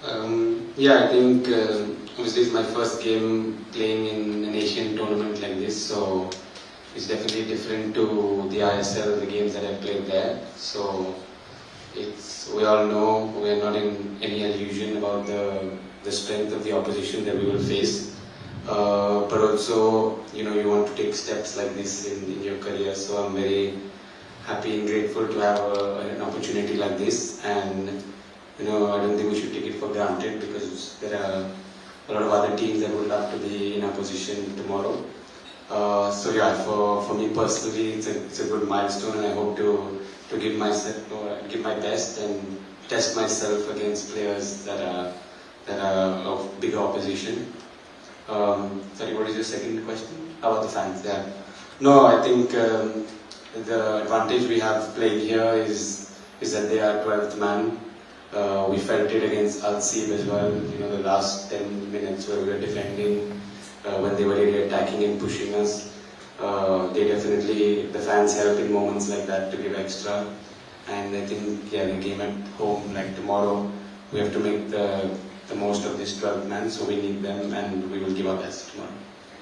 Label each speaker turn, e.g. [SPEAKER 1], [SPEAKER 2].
[SPEAKER 1] Yeah, I think obviously it's my first game playing in an Asian tournament like this, so it's definitely different to the ISL, the games that I played there. So we all know we're not in any illusion about the strength of the opposition that we will face. But also, you want to take steps like this in your career. So I'm very happy and grateful to have an opportunity like this. And I don't think we should take it for granted because there are a lot of other teams that would love to be in our position tomorrow. So yeah, for me personally, it's a good milestone, and I hope to give my best and test myself against players that are of bigger opposition. Sorry, what is your second question? How about the fans? Yeah. No, I think the advantage we have playing here is that they are 12th man. We felt it against Al-Seeb as well. The last 10 minutes where we were defending, when they were really attacking and pushing us. The fans help in moments like that to give extra. And I think, yeah, the game at home, like tomorrow, we have to make the most of this 12th man, so we need them and we will give our best tomorrow.